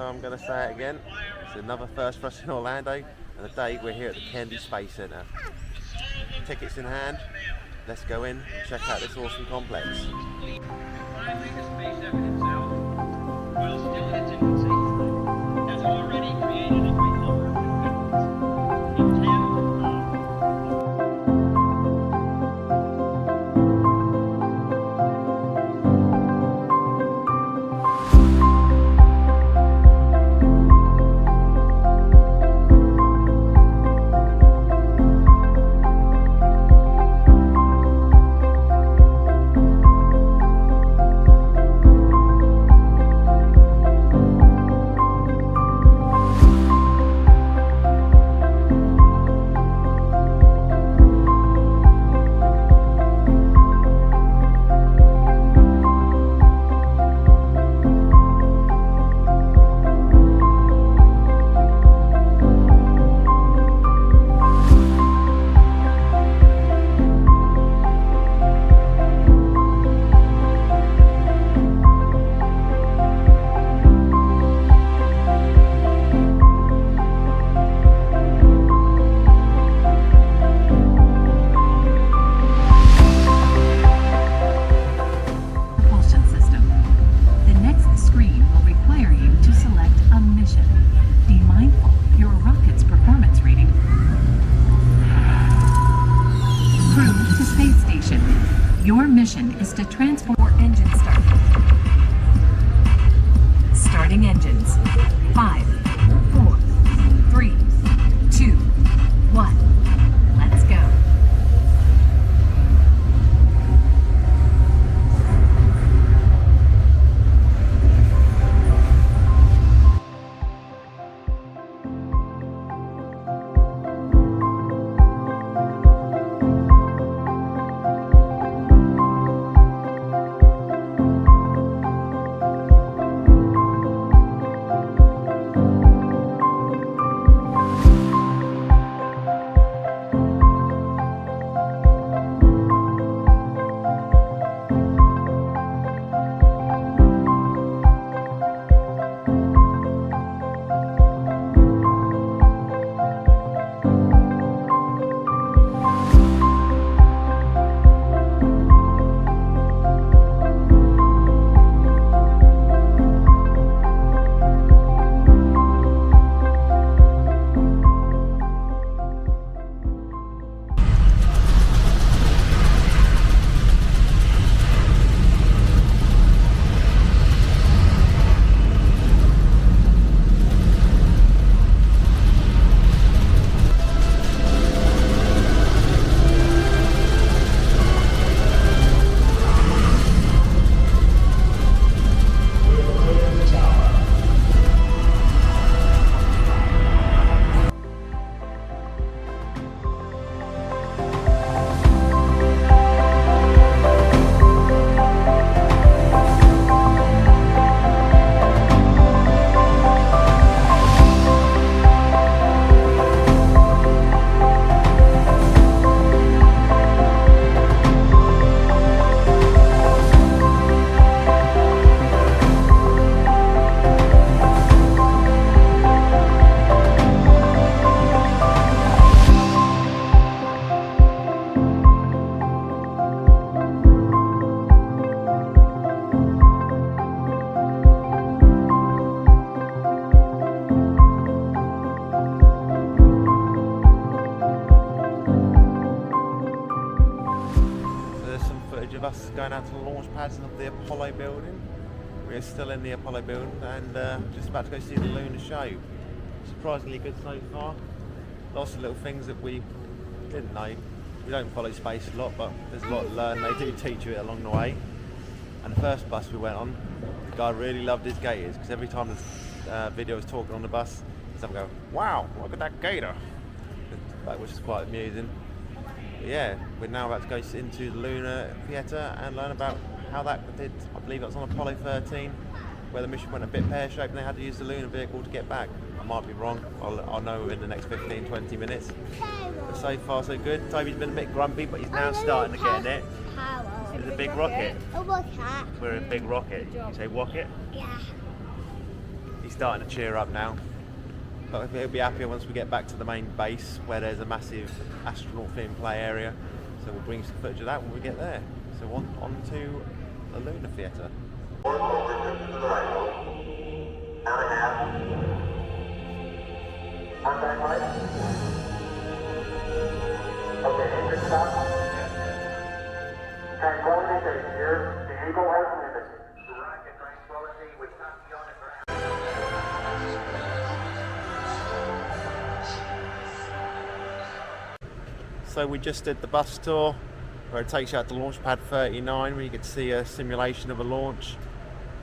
I'm going to say it again. It's another first for us in Orlando, and today we're here at the Kennedy Space Center. Tickets in hand, let's go in, check out this awesome complex. Finally, the space effort itself, while still in its infancy, has already created a great number of inventions. Your mission is to transport engine start. Starting engines. 5, 4, 3, 2, 1. Let's go. Of us going out to the launch pads of the Apollo building. We're still in the Apollo building and just about to go see the lunar show. Surprisingly good so far. Lots of little things that we didn't know. We don't follow space a lot, but there's a lot to learn. They do teach you it along the way. And the first bus we went on, the guy really loved his gators because every time the video was talking on the bus, someone go, "Wow, look at that gator," which is quite amusing. Yeah, we're now about to go into the Lunar Theatre and learn about how that did. I believe it was on Apollo 13, where the mission went a bit pear-shaped and they had to use the lunar vehicle to get back. I might be wrong, I'll know within the next 15-20 minutes. But so far so good. Toby's been a bit grumpy, but he's now starting to get in it. It's a big rocket. A rocket. We're a big rocket. You say rocket? Yeah. He's starting to cheer up now. But he'll be happier once we get back to the main base where there's a massive astronaut film play area. So we'll bring some footage of that when we get there. So on to the Lunar Theatre. Okay, engine stop. Tranquility Base here. The Eagle has landed. Rocket Tranquility, we copy on the ground. So we just did the bus tour where it takes you out to launch pad 39 where you get to see a simulation of a launch,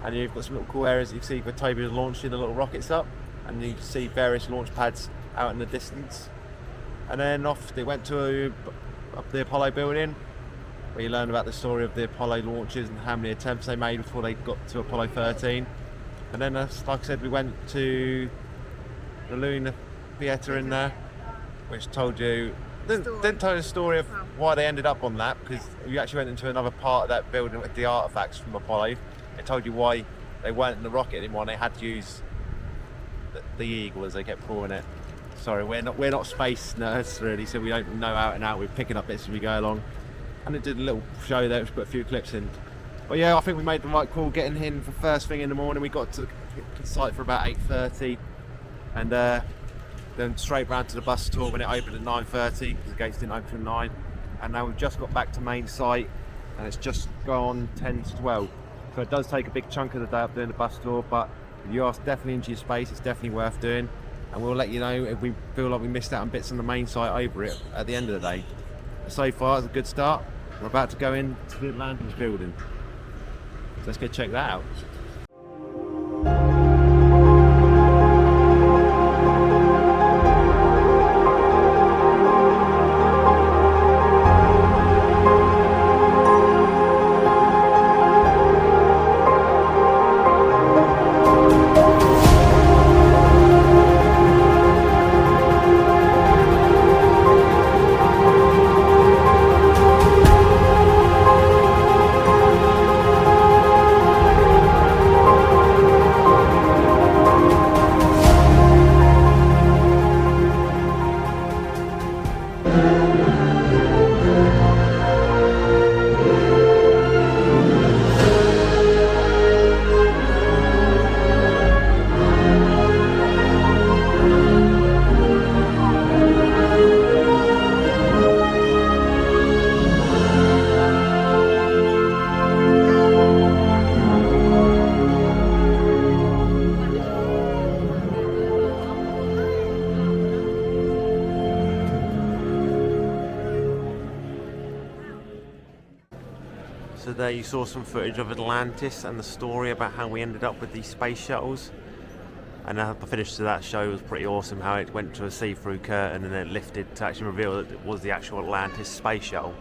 and you've got some little cool areas that you see where Toby was launching the little rockets up, and you can see various launch pads out in the distance. And then off they went to up the Apollo building where you learn about the story of the Apollo launches and how many attempts they made before they got to Apollo 13. And then like I said, we went to the Lunar Theatre in there, which told you didn't tell you the story of why they ended up on that, because you actually went into another part of that building with the artifacts from Apollo. It told you why they weren't in the rocket anymore and they had to use the Eagle, as they kept calling it. Sorry, we're not space nerds really, so we don't know out and out. We're picking up bits as we go along, and it did a little show there which put a few clips in. But yeah, I think we made the right call getting in for first thing in the morning. We got to the site for about 8:30, and then straight round to the bus tour when it opened at 9:30 because the gates didn't open at 9. And now we've just got back to main site, and it's just gone 10 to 12. So it does take a big chunk of the day up doing the bus tour, but if you are definitely into your space, it's definitely worth doing. And we'll let you know if we feel like we missed out on bits on the main site over it at the end of the day. So far, it's a good start. We're about to go into the Atlantis building. So let's go check that out. So there you saw some footage of Atlantis and the story about how we ended up with these space shuttles. And the finish to that show was pretty awesome, how it went to a see-through curtain and then it lifted to actually reveal that it was the actual Atlantis space shuttle.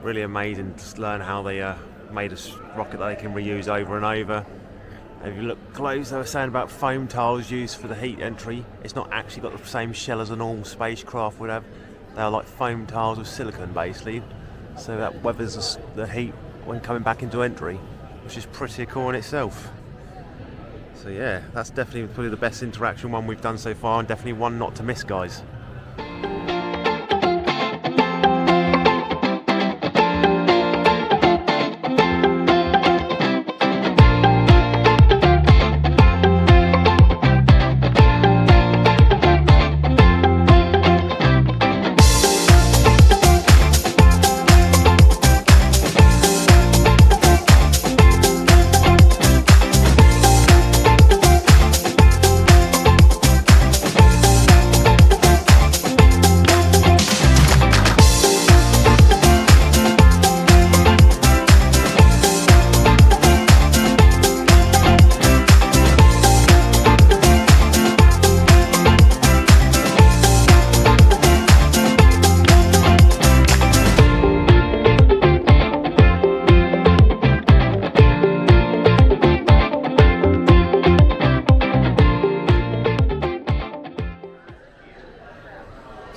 Really amazing to learn how they made a rocket that they can reuse over and over. And if you look close, they were saying about foam tiles used for the heat entry. It's not actually got the same shell as a normal spacecraft would have. They are like foam tiles with silicon basically, so that weathers the heat when coming back into entry, which is pretty cool in itself. So yeah, that's definitely probably the best interaction one we've done so far, and definitely one not to miss, guys.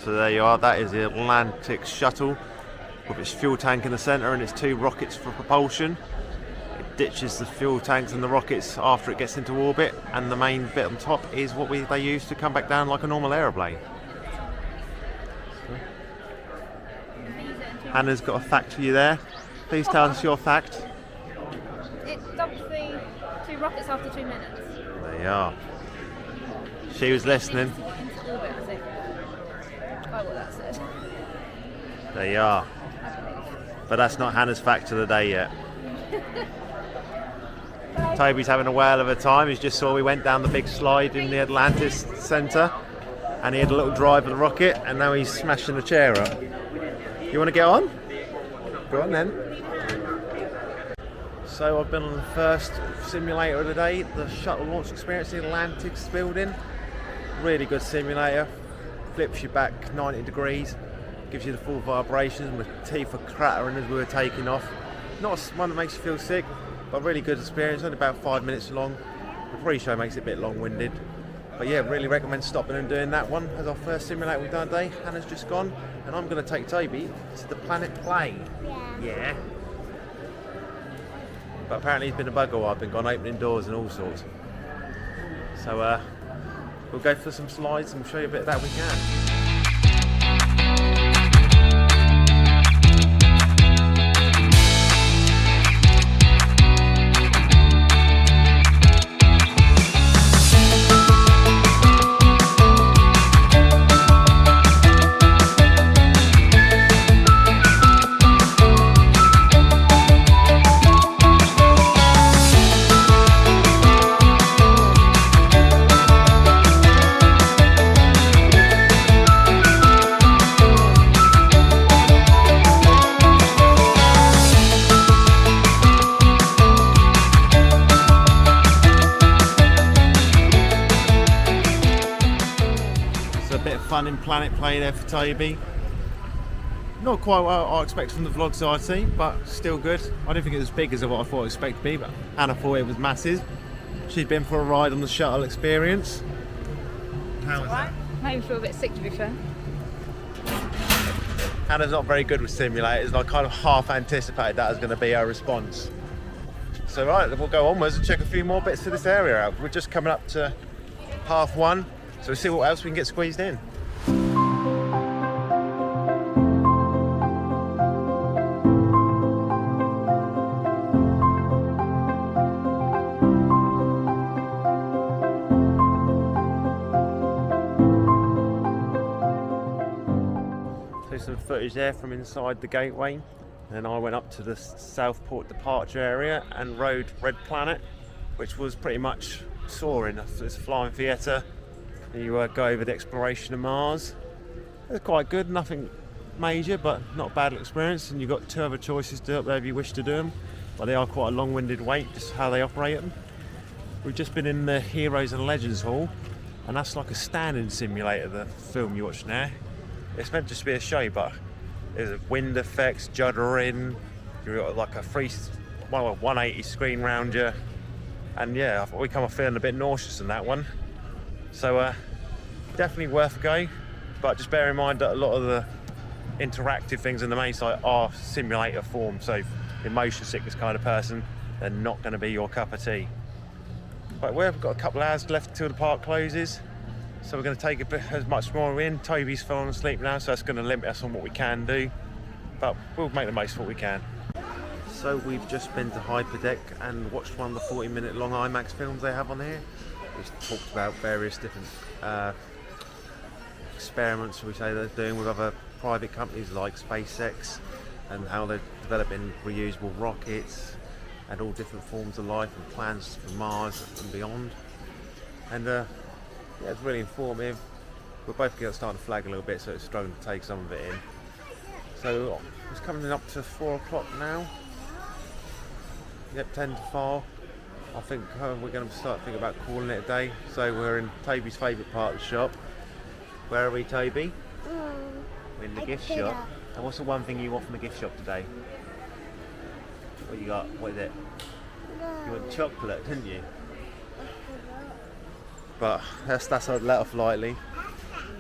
So there you are, that is the Atlantic shuttle with its fuel tank in the centre and its two rockets for propulsion. It ditches the fuel tanks and the rockets after it gets into orbit, and the main bit on top is what they use to come back down like a normal aeroplane. Hannah's got a fact for you there. Please tell us your fact. It dumped the 2 rockets after 2 minutes. There you are. She was listening. To get into orbit, I think. By what that said. There you are. But that's not Hannah's fact of the day yet. Toby's having a whale of a time. He just saw we went down the big slide in the Atlantis Center, and he had a little drive of the rocket, and now he's smashing the chair up. You want to get on? Go on then. So I've been on the first simulator of the day, the shuttle launch experience in the Atlantis building. Really good simulator. Flips you back 90 degrees, gives you the full vibrations. My teeth were clattering as we were taking off. Not one that makes you feel sick, but really good experience. Only about 5 minutes long. The pre-show makes it a bit long-winded. But yeah, really recommend stopping and doing that one as our first simulator we've done today. Hannah's just gone, and I'm going to take Toby to the Planet Plane. Yeah. But apparently he's been a bugger while I've been gone opening doors and all sorts. So we'll go for some slides and show you a bit of that we can. Fun in Planet Play there for Toby. Not quite what I expect from the vlogs I've seen, but still good. I don't think it was as big as what I thought it was expected to be, but Hannah thought it was massive. She's been for a ride on the shuttle experience. How was that? Made me feel a bit sick, to be fair. Hannah's not very good with simulators, and I kind of half anticipated that was going to be her response. So right, we'll go onwards and check a few more bits of this area out. We're just coming up to 1:30, so we'll see what else we can get squeezed in. Some footage there from inside the gateway. Then I went up to the Southport departure area and rode Red Planet, which was pretty much soaring. It's a flying theatre. You go over the exploration of Mars. It's quite good, nothing major, but not a bad experience. And you've got 2 other choices to do up there if you wish to do them, but they are quite a long-winded wait, just how they operate them. We've just been in the Heroes and Legends Hall, and that's like a standing simulator, the film you're watching there. It's meant just to be a show, but there's wind effects, juddering, you've got like a 180 screen round you, and yeah, we come off feeling a bit nauseous in that one. So definitely worth a go, but just bear in mind that a lot of the interactive things in the main site are simulator form, so if you're a motion sickness kind of person, they're not going to be your cup of tea. But we've got a couple of hours left until the park closes. So we're going to take a bit as much more in. Toby's fallen asleep now, so that's going to limit us on what we can do. But we'll make the most of what we can. So we've just been to Hyperdeck and watched one of the 40-minute long IMAX films they have on here. We've talked about various different experiments, shall we say, they're doing with other private companies like SpaceX, and how they're developing reusable rockets and all different forms of life and plans for Mars and beyond. And yeah, it's really informative. We're both starting to flag a little bit, so it's struggling to take some of it in. So it's coming up to 4 o'clock now. Yep, 10 to 4. I think we're going to start thinking about calling it a day. So we're in Toby's favourite part of the shop. Where are we, Toby? We're in the gift shop. And what's the one thing you want from the gift shop today? What you got? What is it? You want chocolate, didn't you? But that's let off lightly.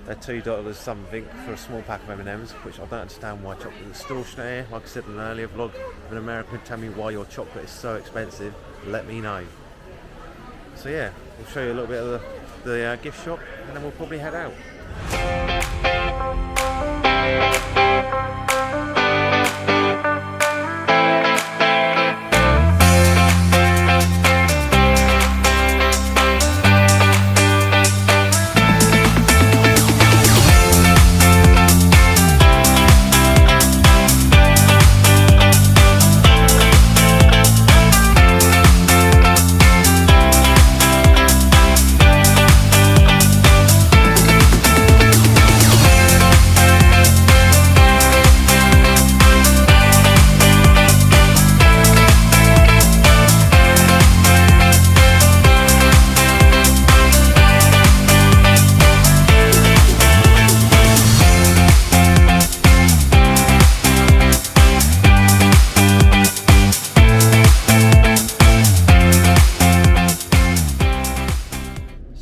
They're $2 something for a small pack of M&Ms, which I don't understand why chocolate is extortionate here. Like I said in an earlier vlog, if an American would tell me why your chocolate is so expensive, let me know. So yeah, we'll show you a little bit of the gift shop, and then we'll probably head out.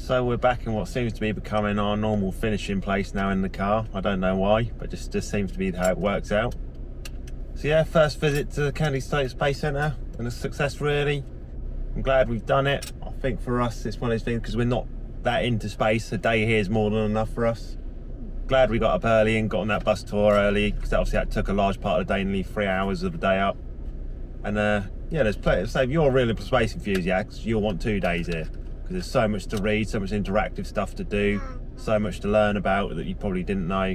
So we're back in what seems to be becoming our normal finishing place now in the car. I don't know why, but just seems to be how it works out. So yeah, first visit to the Kennedy Space Center and a success really. I'm glad we've done it. I think for us it's one of those things, because we're not that into space, a day here is more than enough for us. Glad we got up early and got on that bus tour early, because obviously that took a large part of the day, nearly 3 hours of the day up. And yeah, there's plenty. So if you're really a space enthusiast, you'll want 2 days here. There's so much to read, so much interactive stuff to do, so much to learn about that you probably didn't know.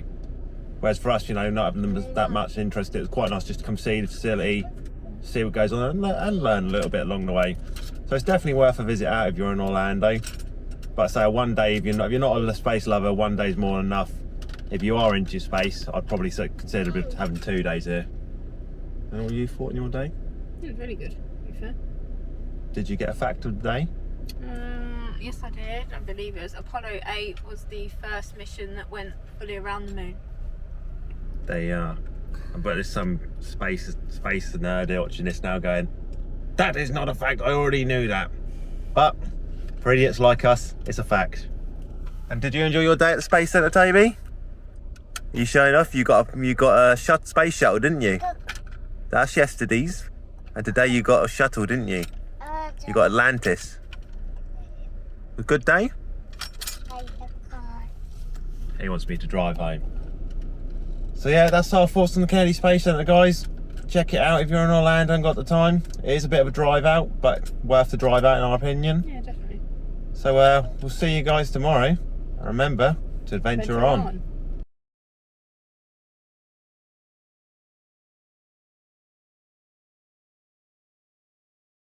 Whereas for us, you know, not having that much interest, it was quite nice just to come see the facility, see what goes on, and learn a little bit along the way. So it's definitely worth a visit out if you're in Orlando. But I say one day, if you're not a space lover, 1 day is more than enough. If you are into space, I'd probably consider having 2 days here. And what you thought in your day? It was really good, to be fair. Did you get a fact of the day? Yes, I did. I believe it was Apollo 8 was the first mission that went fully around the moon. They are. But there's some space nerd watching this now going, that is not a fact, I already knew that. But for idiots like us, it's a fact. And did you enjoy your day at the Space Center, Toby? You showing off? You got a space shuttle, didn't you? That's yesterday's. And today you got a shuttle, didn't you? You got Atlantis. A good day? He wants me to drive home. So yeah, that's our thoughts on the Kennedy Space Center, guys. Check it out if you're in Orlando and got the time. It is a bit of a drive out, but worth the drive out in our opinion. Yeah, definitely. So we'll see you guys tomorrow. And remember to adventure on.